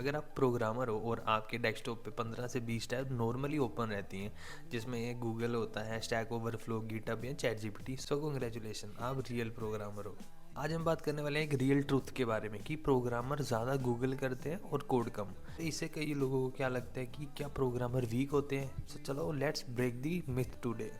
अगर आप प्रोग्रामर हो और आपके डेस्कटॉप पे 15 से 20 टैब नॉर्मली ओपन रहती हैं, जिसमें गूगल होता है, स्टैक ओवरफ्लो, गिटहब या चैट जीपीटी, सो कॉन्ग्रेचुलेशन, आप रियल प्रोग्रामर हो। आज हम बात करने वाले हैं एक रियल ट्रूथ के बारे में कि प्रोग्रामर ज़्यादा गूगल करते हैं और कोड कम। इससे कई लोगों को क्या लगता है कि क्या प्रोग्रामर वीक होते हैं। सो चलो let's break the myth today.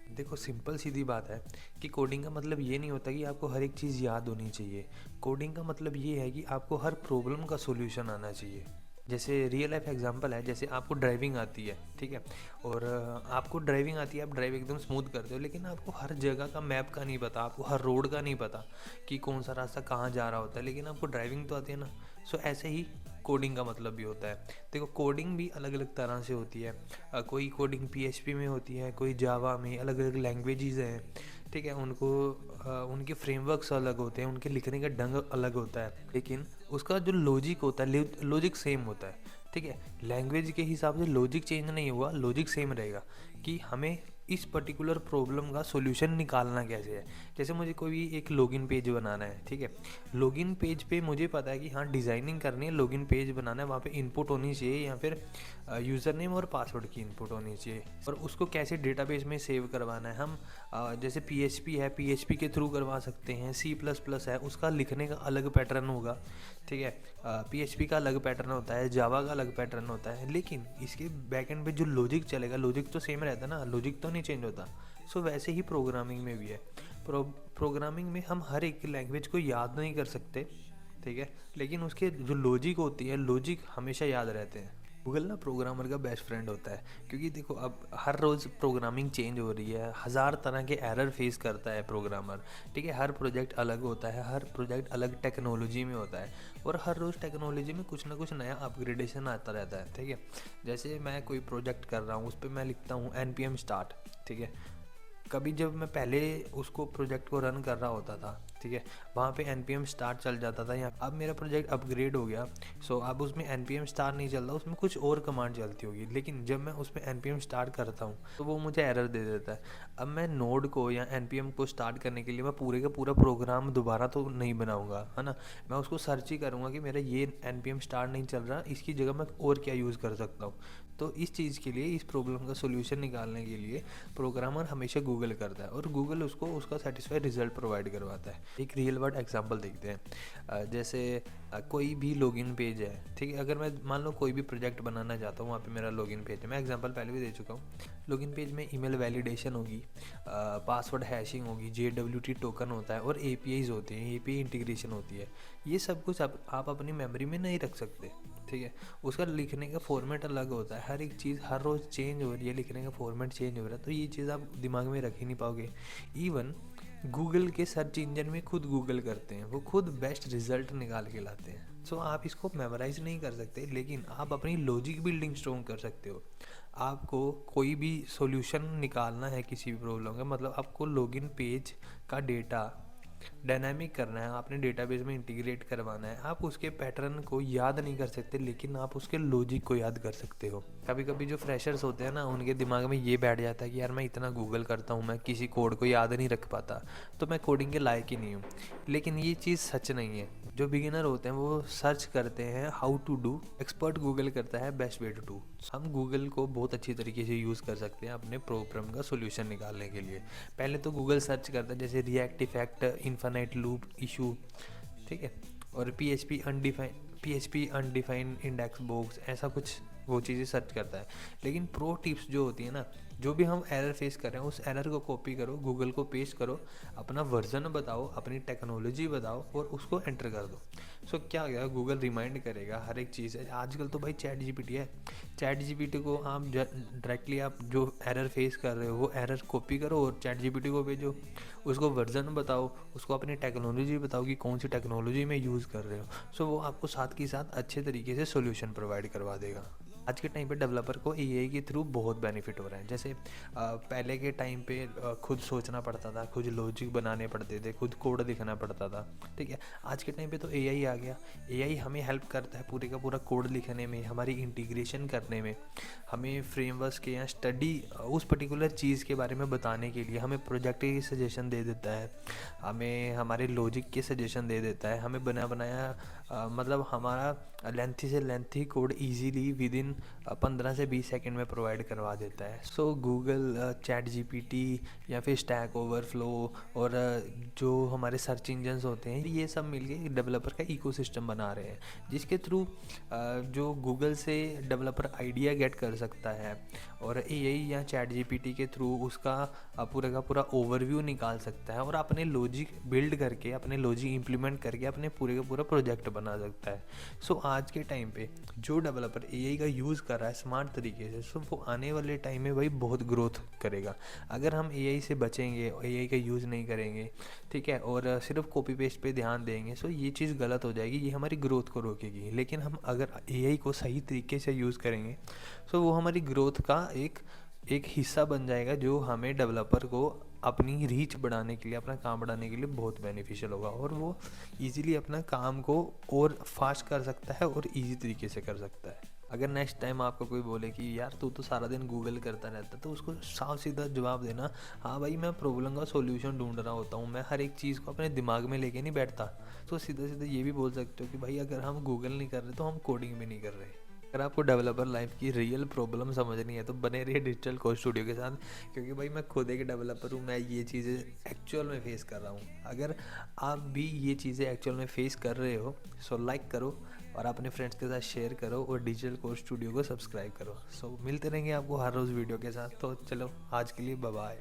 देखो, सिंपल सीधी बात है कि कोडिंग का मतलब ये नहीं होता कि आपको हर एक चीज़ याद होनी चाहिए। कोडिंग का मतलब ये है कि आपको हर प्रॉब्लम का सॉल्यूशन आना चाहिए। जैसे रियल लाइफ एग्जांपल है, जैसे आपको ड्राइविंग आती है, ठीक है, और आपको ड्राइविंग आती है, आप ड्राइव एकदम स्मूथ करते हो, लेकिन आपको हर जगह का मैप का नहीं पता, आपको हर रोड का नहीं पता कि कौन सा रास्ता कहाँ जा रहा होता है, लेकिन आपको ड्राइविंग तो आती है ना। सो ऐसे ही कोडिंग का मतलब भी होता है। देखो, कोडिंग भी अलग अलग तरह से होती है। कोई कोडिंग पीएचपी में होती है, कोई जावा में, अलग अलग लैंग्वेजेस हैं, ठीक है। उनको उनके फ्रेमवर्क्स अलग होते हैं, उनके लिखने का ढंग अलग होता है, लेकिन उसका जो लॉजिक होता है, लॉजिक सेम होता है, ठीक है। लैंग्वेज के हिसाब से लॉजिक चेंज नहीं हुआ, लॉजिक सेम रहेगा कि हमें इस पर्टिकुलर प्रॉब्लम का सॉल्यूशन निकालना कैसे है। जैसे मुझे कोई एक लॉगिन पेज बनाना है, ठीक है। लॉगिन पेज पे मुझे पता है कि हाँ, डिज़ाइनिंग करनी है, लॉगिन पेज बनाना है, वहाँ पे इनपुट होनी चाहिए या फिर यूज़र नेम और पासवर्ड की इनपुट होनी चाहिए, और उसको कैसे डेटाबेस में सेव करवाना है। हम जैसे पीएचपी है, पीएचपी के थ्रू करवा सकते हैं। सी प्लस प्लस है, उसका लिखने का अलग पैटर्न होगा, ठीक है। पीएचपी का अलग पैटर्न होता है, जावा का अलग पैटर्न होता है, लेकिन इसके बैकएंड पे जो लॉजिक चलेगा, लॉजिक तो सेम रहता है ना, लॉजिक तो नहीं चेंज होता। सो वैसे ही प्रोग्रामिंग में भी है। प्रोग्रामिंग में हम हर एक लैंग्वेज को याद नहीं कर सकते, ठीक है, लेकिन उसके जो लॉजिक होती है, लॉजिक हमेशा याद रहते हैं। गूगल ना प्रोग्रामर का बेस्ट फ्रेंड होता है, क्योंकि देखो, अब हर रोज़ प्रोग्रामिंग चेंज हो रही है, हज़ार तरह के एरर फेस करता है प्रोग्रामर, ठीक है। हर प्रोजेक्ट अलग होता है, हर प्रोजेक्ट अलग टेक्नोलॉजी में होता है, और हर रोज़ टेक्नोलॉजी में कुछ ना कुछ नया अपग्रेडेशन आता रहता है, ठीक है। जैसे मैं कोई प्रोजेक्ट कर रहा हूँ, उस पर मैं लिखता हूँ npm स्टार्ट, ठीक है। कभी जब मैं पहले उसको प्रोजेक्ट को रन कर रहा होता था, ठीक है, वहाँ पे npm स्टार्ट चल जाता था। या अब मेरा प्रोजेक्ट अपग्रेड हो गया, सो अब उसमें npm स्टार्ट नहीं चलता, उसमें कुछ और कमांड चलती होगी, लेकिन जब मैं उसमें npm स्टार्ट करता हूँ तो वो मुझे एरर दे देता है। अब मैं नोड को या npm को स्टार्ट करने के लिए मैं पूरे का पूरा प्रोग्राम दोबारा तो नहीं बनाऊँगा, है ना। मैं उसको सर्च ही करूँगा कि मेरा ये npm स्टार्ट नहीं चल रहा, इसकी जगह मैं और क्या यूज़ कर सकता हूँ। तो इस चीज़ के लिए, इस प्रॉब्लम का सोल्यूशन निकालने के लिए प्रोग्रामर हमेशा गूगल करता है, और गूगल उसको उसका सेटिस्फाई रिजल्ट प्रोवाइड करवाता है। एक रियल वर्ल्ड एग्जांपल देखते हैं। जैसे कोई भी लॉगिन पेज है, ठीक है। अगर मैं मान लो कोई भी प्रोजेक्ट बनाना चाहता हूँ, वहाँ पे मेरा लॉगिन पेज है, मैं एग्जांपल पहले भी दे चुका हूँ। लॉगिन पेज में ईमेल वैलिडेशन होगी, पासवर्ड हैशिंग होगी, JWT टोकन होता है, और APIs होते हैं, API इंटीग्रेशन होती है। ये सब कुछ आप अपनी मेमोरी में नहीं रख सकते, ठीक है। उसका लिखने का फॉर्मेट अलग होता है, हर एक चीज़ हर रोज़ चेंज हो रही है, लिखने का फॉर्मेट चेंज हो रहा है, तो ये चीज़ आप दिमाग में रख ही नहीं पाओगे। इवन गूगल के सर्च इंजन में खुद गूगल करते हैं, वो खुद बेस्ट रिजल्ट निकाल के लाते हैं। सो आप इसको मेमोराइज नहीं कर सकते, लेकिन आप अपनी लॉजिक बिल्डिंग स्ट्रॉन्ग कर सकते हो। आपको कोई भी सॉल्यूशन निकालना है किसी भी प्रॉब्लम का, मतलब आपको लॉगिन पेज का डेटा डायनामिक करना है, आपने डेटाबेस में इंटीग्रेट करवाना है, आप उसके पैटर्न को याद नहीं कर सकते, लेकिन आप उसके लॉजिक को याद कर सकते हो। कभी कभी जो फ्रेशर्स होते हैं ना, उनके दिमाग में ये बैठ जाता है कि यार मैं इतना गूगल करता हूँ, मैं किसी कोड को याद नहीं रख पाता, तो मैं कोडिंग के लायक ही नहीं हूँ। लेकिन ये चीज़ सच नहीं है। जो बिगिनर होते हैं वो सर्च करते हैं how to do, expert Google करता है बेस्ट वे टू डू। हम गूगल को बहुत अच्छी तरीके से यूज़ कर सकते हैं अपने प्रॉब्लम का सॉल्यूशन निकालने के लिए। पहले तो गूगल सर्च करता है, जैसे react effect, infinite loop issue, ठीक है, और पीएचपी अनडिफाइंड इंडेक्स बॉक्स, ऐसा कुछ वो चीज़ें सर्च करता है। लेकिन प्रो टिप्स जो होती है ना, जो भी हम एरर फेस कर रहे हैं, उस एरर को कॉपी करो, गूगल को पेस्ट करो, अपना वर्जन बताओ, अपनी टेक्नोलॉजी बताओ, और उसको एंटर कर दो। सो क्या गया, गूगल रिमाइंड करेगा हर एक चीज़ है। आजकल तो भाई चैट जीपीटी है, चैट जीपीटी को आप डायरेक्टली आप जो एरर फेस कर रहे हो वो एरर कॉपी करो और चैट जीपीटी को भेजो, उसको वर्जन बताओ, उसको अपनी टेक्नोलॉजी बताओ कि कौन सी टेक्नोलॉजी में यूज़ कर रहे हो। सो वो आपको साथ के साथ अच्छे तरीके से सोल्यूशन प्रोवाइड करवा देगा। आज के टाइम पे डेवलपर को एआई के थ्रू बहुत बेनिफिट हो रहा है। जैसे पहले के टाइम पे खुद सोचना पड़ता था, खुद लॉजिक बनाने पड़ते थे, खुद कोड लिखना पड़ता था, ठीक है। आज के टाइम पे तो एआई आ गया, एआई हमें हेल्प करता है पूरे का पूरा कोड लिखने में, हमारी इंटीग्रेशन करने में, हमें फ्रेमवर्क्स के या स्टडी उस पर्टिकुलर चीज़ के बारे में बताने के लिए हमें प्रोजेक्ट की सजेशन दे देता है, हमें हमारे लॉजिक के सजेशन दे देता है, हमें बना बनाया मतलब हमारा लेंथी से lengthy code easily with in 15 से 20 सेकंड में प्रोवाइड करवा देता है। सो गूगल, चैट जीपीटी या फिर स्टैक ओवरफ्लो और जो हमारे सर्च इंजन्स होते हैं, ये सब मिलके डेवलपर का इकोसिस्टम बना रहे हैं, जिसके थ्रू जो गूगल से डेवलपर आइडिया गेट कर सकता है और एआई या चैट जीपीटी के थ्रू उसका पूरा का पूरा ओवरव्यू निकाल सकता है और अपने लॉजिक बिल्ड करके, अपने लॉजिक इम्प्लीमेंट करके अपने पूरे का पूरा प्रोजेक्ट बना सकता है। सो आज के टाइम पे जो डेवलपर एआई का यूज़ कर रहा है स्मार्ट तरीके से, सो वो आने वाले टाइम में भाई बहुत ग्रोथ करेगा। अगर हम एआई से बचेंगे, एआई का यूज़ नहीं करेंगे, ठीक है, और सिर्फ कॉपी पेस्ट पे ध्यान देंगे, सो ये चीज़ गलत हो जाएगी, ये हमारी ग्रोथ को रोकेगी। लेकिन हम अगर एआई को सही तरीके से यूज़ करेंगे, सो वो हमारी ग्रोथ का एक हिस्सा बन जाएगा, जो हमें डेवलपर को अपनी रीच बढ़ाने के लिए, अपना काम बढ़ाने के लिए बहुत बेनिफिशियल होगा और वो इजीली अपना काम को और फास्ट कर सकता है और इजी तरीके से कर सकता है। अगर नेक्स्ट टाइम आपको कोई बोले कि यार तू तो सारा दिन गूगल करता रहता, तो उसको साफ सीधा जवाब देना, हाँ भाई मैं प्रॉब्लम का सॉल्यूशन ढूंढ रहा होता हूँ, मैं हर एक चीज़ को अपने दिमाग में लेके नहीं बैठता। तो सीधा सीधा ये भी बोल सकते हो कि भाई अगर हम गूगल नहीं कर रहे तो हम कोडिंग भी नहीं कर रहे। अगर आपको डेवलपर लाइफ की रियल प्रॉब्लम समझनी है तो बने रहिए डिजिटल कोड स्टूडियो के साथ, क्योंकि भाई मैं खुद एक डेवलपर हूँ, मैं ये चीज़ें एक्चुअल में फेस कर रहा हूँ। अगर आप भी ये चीज़ें एक्चुअल में फेस कर रहे हो, सो लाइक करो और अपने फ्रेंड्स के साथ शेयर करो और डिजिटल कोड स्टूडियो को सब्सक्राइब करो। सो मिलते रहेंगे आपको हर रोज़ वीडियो के साथ। तो चलो आज के लिए बाय बाय।